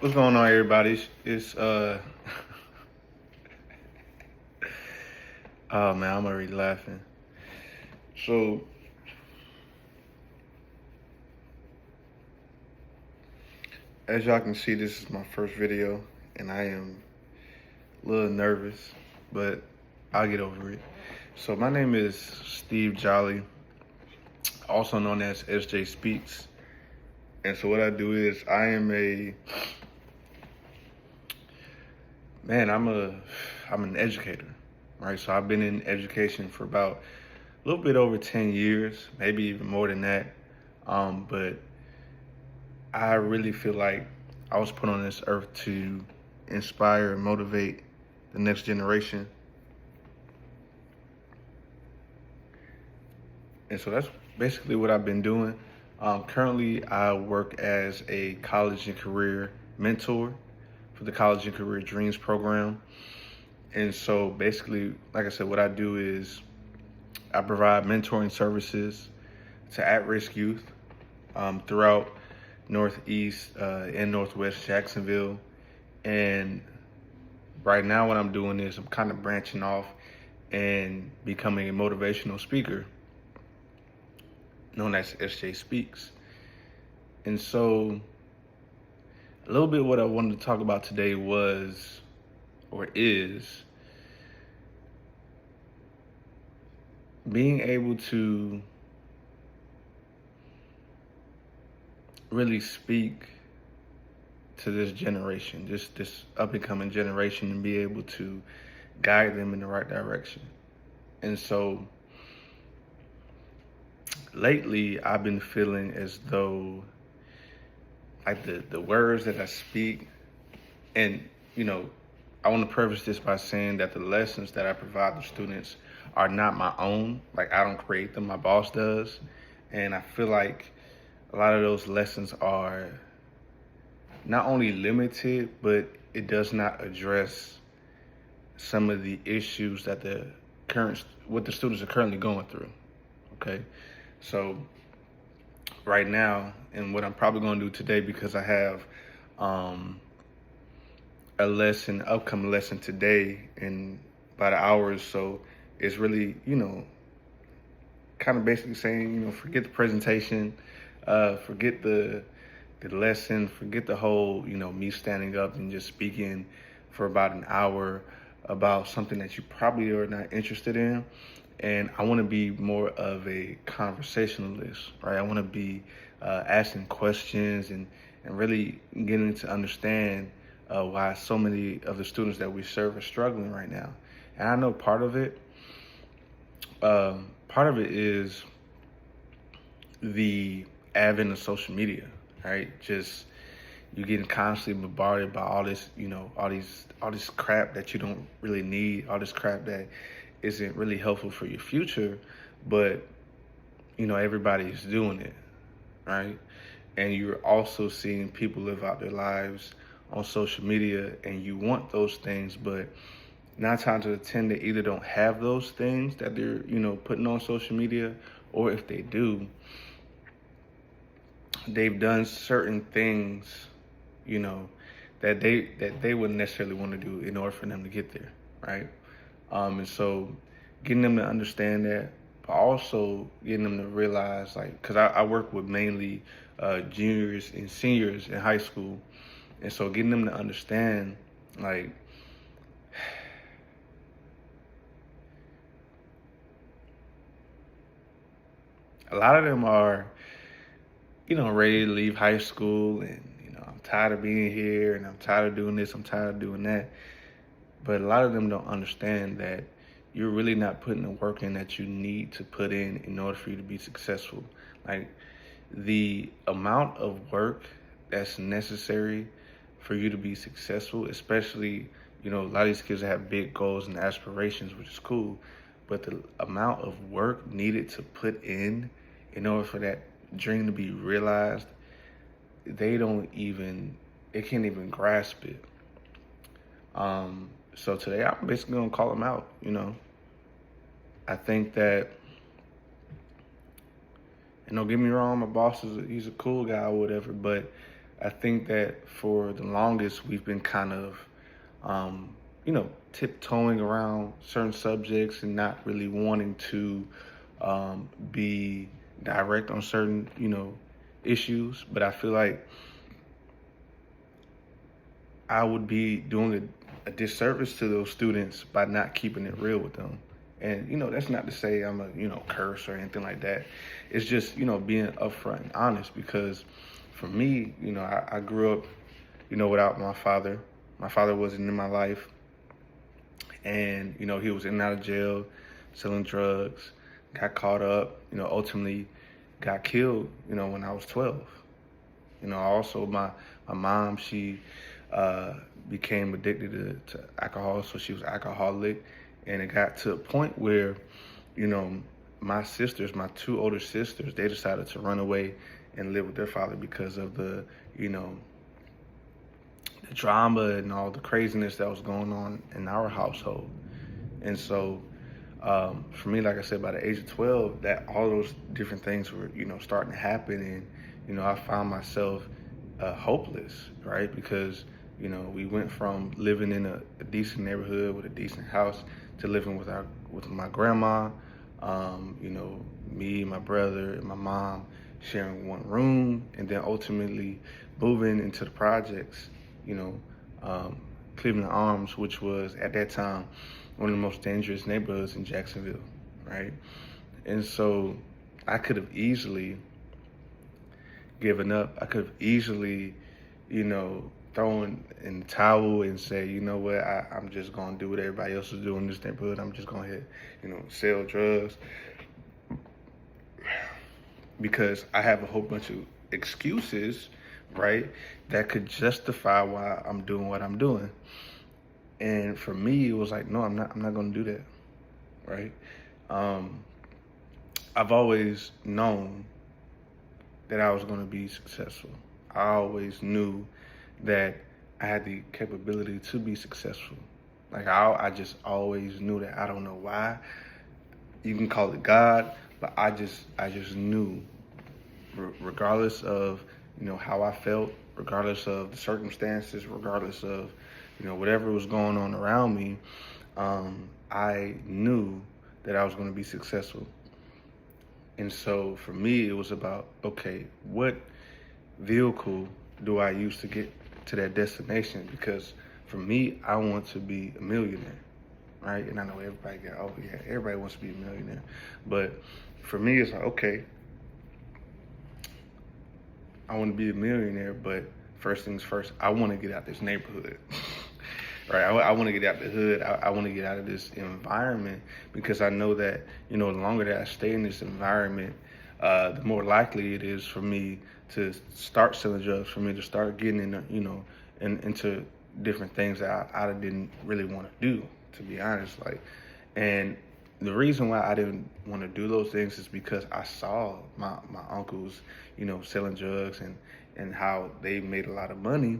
What's going on, everybody? It's oh man, I'm already laughing. So as y'all can see, this is my first video, and I am a little nervous, but I'll get over it. So my name is Steve Jolly, also known as SJ Speaks, and so what I do is I am a man. I'm an educator, right? So I've been in education for about a little bit over 10 years, maybe even more than that. But I really feel like I was put on this earth to inspire and motivate the next generation. And so that's basically what I've been doing. Currently, I work as a college and career mentor for the College and Career Dreams program. And so basically, like I said, what I do is I provide mentoring services to at-risk youth throughout Northeast and Northwest Jacksonville. And right now what I'm doing is I'm kind of branching off and becoming a motivational speaker known as SJ Speaks. And so a little bit what I wanted to talk about today was, or is, being able to really speak to this generation, just this up and coming generation, and be able to guide them in the right direction. And so lately I've been feeling as though like the words that I speak, and I want to preface this by saying that the lessons that I provide the students are not my own. Like, I don't create them, my boss does. And I feel like a lot of those lessons are not only limited, but it does not address some of the issues that what the students are currently going through. Okay, so right now, and what I'm probably going to do today, because I have upcoming lesson today in about an hour or so, is really kind of basically saying, forget the presentation, forget the lesson, forget the whole, me standing up and just speaking for about an hour about something that you probably are not interested in. And I want to be more of a conversationalist, right? I want to be asking questions and really getting to understand why so many of the students that we serve are struggling right now. And I know part of it is the advent of social media, right? Just you getting constantly bombarded by all this, all this crap that you don't really need, all this crap that isn't really helpful for your future, but everybody's doing it, right? And you're also seeing people live out their lives on social media, and you want those things, but 9 times out of 10 they either don't have those things that they're putting on social media, or if they do, they've done certain things that they wouldn't necessarily want to do in order for them to get there, right? And so getting them to understand that, but also getting them to realize, like, because I work with mainly juniors and seniors in high school, and so getting them to understand, like, a lot of them are, ready to leave high school, and I'm tired of being here, and I'm tired of doing this, I'm tired of doing that. But a lot of them don't understand that you're really not putting the work in that you need to put in order for you to be successful. Like, the amount of work that's necessary for you to be successful, especially, a lot of these kids have big goals and aspirations, which is cool, but the amount of work needed to put in order for that dream to be realized, they can't even grasp it. So today I'm basically gonna call them out. I think that, and don't get me wrong, my boss he's a cool guy or whatever, but I think that for the longest we've been kind of, tiptoeing around certain subjects and not really wanting to be direct on certain, issues. But I feel like I would be doing a disservice to those students by not keeping it real with them. And, that's not to say I'm a, curse or anything like that. It's just, being upfront and honest because for me, I grew up, without my father. My father wasn't in my life. And, he was in and out of jail, selling drugs, got caught up, ultimately got killed, when I was 12. Also my mom, she became addicted to alcohol, so she was alcoholic, and it got to a point where, you know, my sisters, my two older sisters, they decided to run away and live with their father because of the drama and all the craziness that was going on in our household. And so, for me, like I said, by the age of 12, that all those different things were, starting to happen. And, I found myself hopeless, right? Because, we went from living in a decent neighborhood with a decent house to living with my grandma, me, my brother, and my mom sharing one room, and then ultimately moving into the projects, you know, Cleveland Arms, which was at that time one of the most dangerous neighborhoods in Jacksonville, right? And so I could have easily given up. I could have easily, thrown in the towel and say, you know what, I'm just gonna do what everybody else is doing in this neighborhood. I'm just gonna hit, sell drugs because I have a whole bunch of excuses, right, that could justify why I'm doing what I'm doing. And for me, it was like, no, I'm not gonna do that, right? I've always known that I was gonna be successful. I always knew that I had the capability to be successful. Like I just always knew that. I don't know why. You can call it God, but I just knew, regardless of how I felt, regardless of the circumstances, regardless of whatever was going on around me, I knew that I was going to be successful. And so for me, it was about, okay, what vehicle do I use to get to that destination? Because for me, I want to be a millionaire, right? And I know everybody wants to be a millionaire. But for me, it's like, okay, I want to be a millionaire, but first things first, I want to get out this neighborhood, right? I want to get out the hood. I want to get out of this environment because I know that, the longer that I stay in this environment, the more likely it is for me to start selling drugs, for me to start getting into different things that I didn't really want to do, to be honest. And the reason why I didn't want to do those things is because I saw my uncles, selling drugs and how they made a lot of money,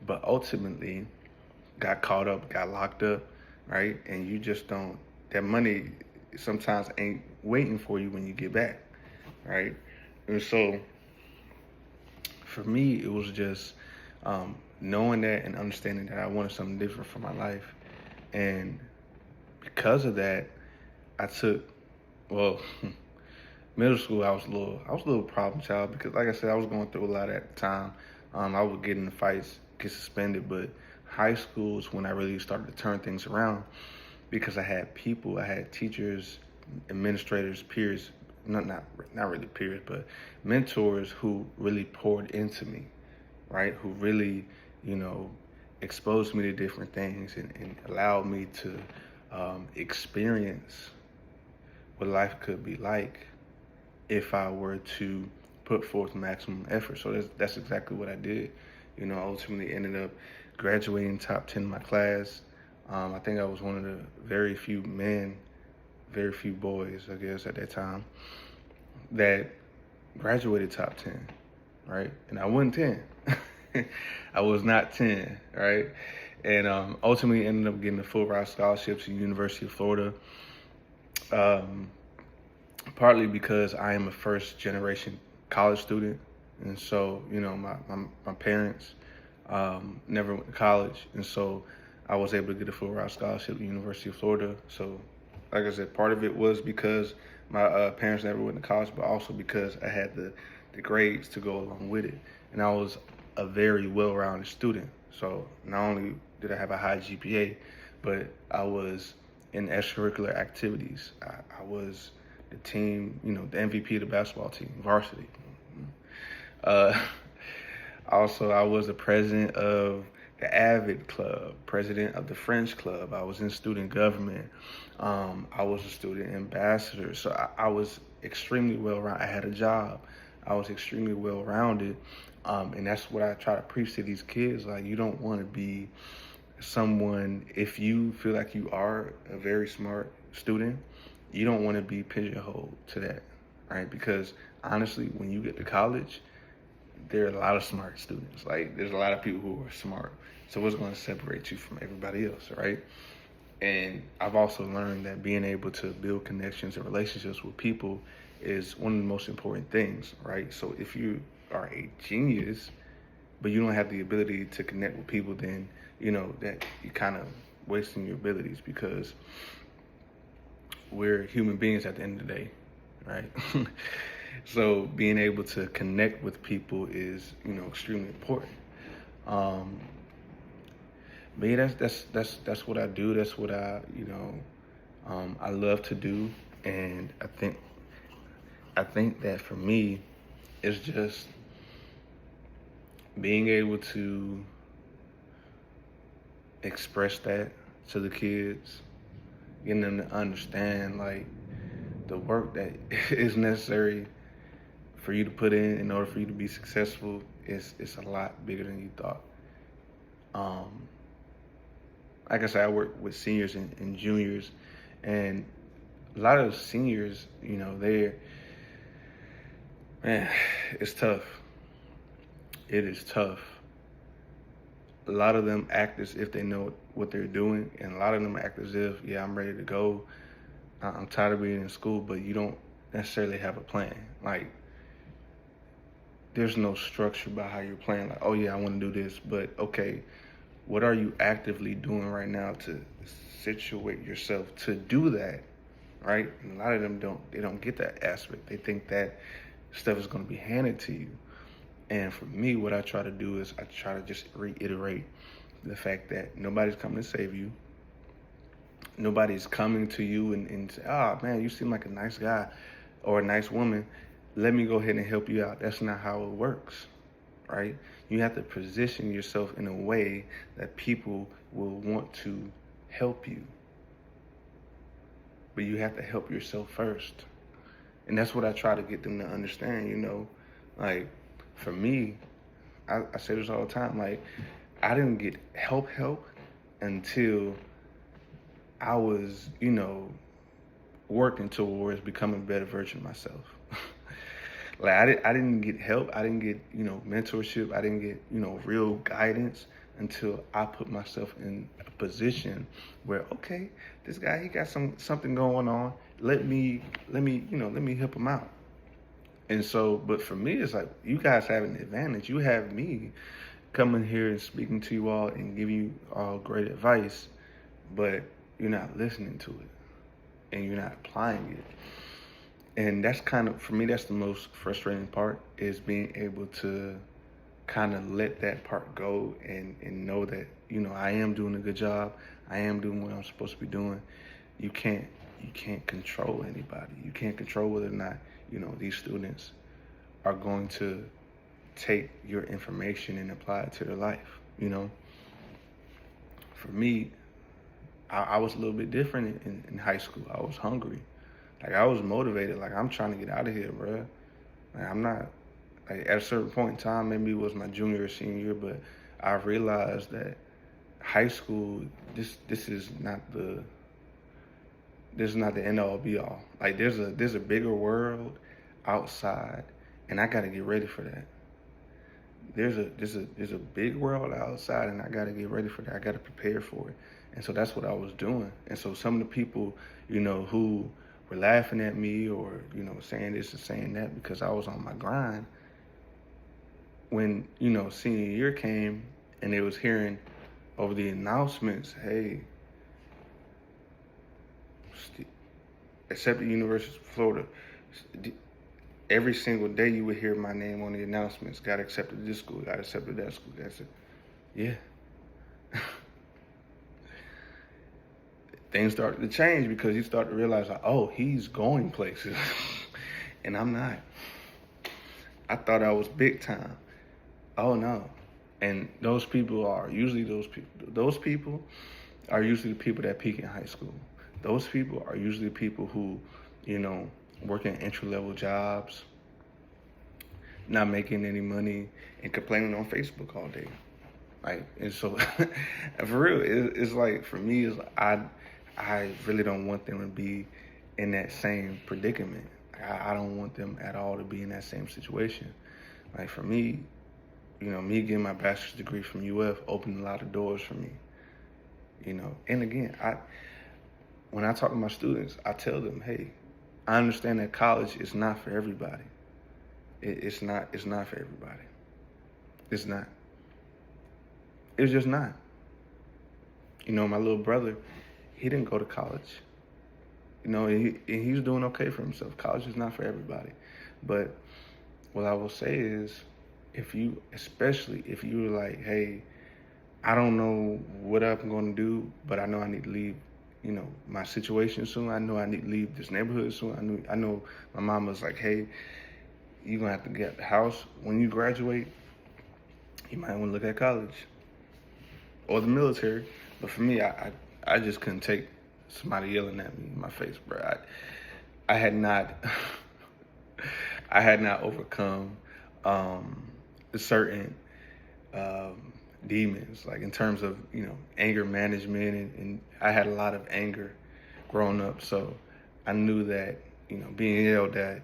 but ultimately got caught up, got locked up, right? And you just don't, that money sometimes ain't waiting for you when you get back, right? And so for me, it was just knowing that and understanding that I wanted something different for my life. And because of that, I took, well, middle school, I was a little problem child because, like I said, I was going through a lot at the time. I would get into fights, get suspended, but high school is when I really started to turn things around because I had people, I had teachers, administrators, peers, not really peers, but mentors who really poured into me, right? Who really, exposed me to different things and allowed me to experience what life could be like if I were to put forth maximum effort. So that's exactly what I did. Ultimately ended up graduating top 10 in my class. I think I was one of the very few boys, I guess, at that time that graduated top 10, right? And I wasn't 10. I was not 10, right? And ultimately ended up getting a full ride scholarship to the University of Florida. Partly because I am a first generation college student, And so, my parents never went to college. And so I was able to get a full ride scholarship at the University of Florida. So, like I said, part of it was because my parents never went to college, but also because I had the grades to go along with it. And I was a very well-rounded student. So not only did I have a high GPA, but I was in extracurricular activities. I was the team, the MVP of the basketball team, varsity. Uh, Also, I was the president of the Avid Club, president of the French Club. I was in student government. I was a student ambassador. So I was extremely well-rounded. I had a job. I was extremely well-rounded. And that's what I try to preach to these kids. Like, you don't want to be someone, if you feel like you are a very smart student, you don't want to be pigeonholed to that, right? Because honestly, when you get to college, there are a lot of smart students. Like, there's a lot of people who are smart. So what's going to separate you from everybody else, right? And I've also learned that being able to build connections and relationships with people is one of the most important things, right? So if you are a genius, but you don't have the ability to connect with people, then that you're kind of wasting your abilities, because we're human beings at the end of the day, right? So being able to connect with people is, extremely important. Um, but yeah, that's what I do. That's what I love to do, and I think that for me, it's just being able to express that to the kids, getting them to understand like the work that is necessary for you to put in order for you to be successful is a lot bigger than you thought. Um, like I said, I work with seniors and juniors, and a lot of seniors, man, it's tough. It is tough. A lot of them act as if they know what they're doing, and a lot of them act as if, yeah, I'm ready to go. I'm tired of being in school, but you don't necessarily have a plan. Like, there's no structure about how you're playing. Like, oh yeah, I want to do this, but okay, what are you actively doing right now to situate yourself to do that, right? And a lot of them don't get that aspect. They think that stuff is going to be handed to you. And for me, what I try to do is I try to just reiterate the fact that nobody's coming to save you. Nobody's coming to you and say, oh man, you seem like a nice guy or a nice woman. Let me go ahead and help you out. That's not how it works, right? You have to position yourself in a way that people will want to help you. But you have to help yourself first. And that's what I try to get them to understand, like, for me, I say this all the time, like, I didn't get help until I was, working towards becoming a better version of myself. Like, I didn't get help. I didn't get, mentorship. I didn't get, real guidance until I put myself in a position where, okay, this guy, he got something going on. Let me help him out. And so, but for me, it's like, you guys have an advantage. You have me coming here and speaking to you all and giving you all great advice, but you're not listening to it and you're not applying it. And that's kind of, for me, that's the most frustrating part, is being able to kind of let that part go and know that, I am doing a good job. I am doing what I'm supposed to be doing. You can't control anybody. You can't control whether or not, these students are going to take your information and apply it to their life. For me, I was a little bit different in high school. I was hungry. Like, I was motivated. Like, I'm trying to get out of here, bro. Like, I'm not, like, at a certain point in time, maybe it was my junior or senior year, but I realized that high school, this is not the end all be all. Like, there's a bigger world outside, and I got to get ready for that. There's a big world outside, and I got to get ready for that. I got to prepare for it. And so that's what I was doing. And so some of the people, who were laughing at me or, saying this and saying that because I was on my grind, when, senior year came and they was hearing over the announcements, hey, accepted University of Florida. Every single day you would hear my name on the announcements. Got accepted to this school, got accepted to that school. Yeah. Things started to change because you start to realize, like, oh, he's going places. And I'm not. I thought I was big time. Oh, no. And those people are usually those people. Those people are usually the people that peak in high school. Those people are usually people who, work in entry-level jobs, not making any money, and complaining on Facebook all day. Like, and so, for real, it's like, for me, I really don't want them to be in that same predicament. I don't want them at all to be in that same situation. Like, for me, me getting my bachelor's degree from UF opened a lot of doors for me. And again, when I talk to my students, I tell them, hey, I understand that college is not for everybody. It's not for everybody. It's not. It's just not. My little brother, he didn't go to college. And he's doing okay for himself. College is not for everybody. But what I will say is, especially if you're like, hey, I don't know what I'm going to do, but I know I need to leave, my situation soon. I know I need to leave this neighborhood soon. I know my mom was like, hey, you're going to have to get the house when you graduate. You might want to look at college or the military. But for me, I just couldn't take somebody yelling at me in my face, bro. I had not I had not overcome certain demons, like in terms of anger management, and I had a lot of anger growing up, so I knew that being yelled at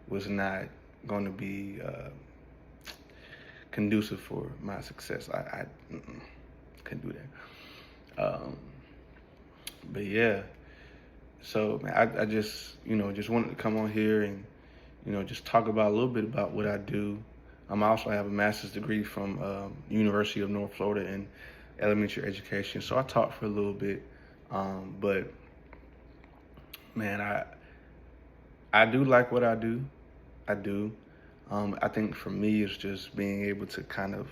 was not going to be conducive for my success. I couldn't do that. But yeah, so man, I just just wanted to come on here and just talk about a little bit about what I do. I also have a master's degree from University of North Florida in elementary education, so I taught for a little bit. But man, I do like what I do. I do. I think for me, it's just being able to kind of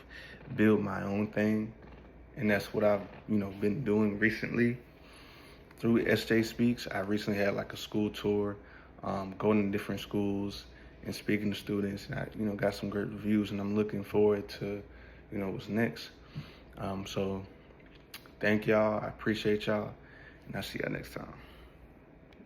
build my own thing, and that's what I've been doing recently through SJ Speaks. I recently had like a school tour, going to different schools and speaking to students, and I got some great reviews, and I'm looking forward to what's next. So thank y'all. I appreciate y'all, and I'll see y'all next time.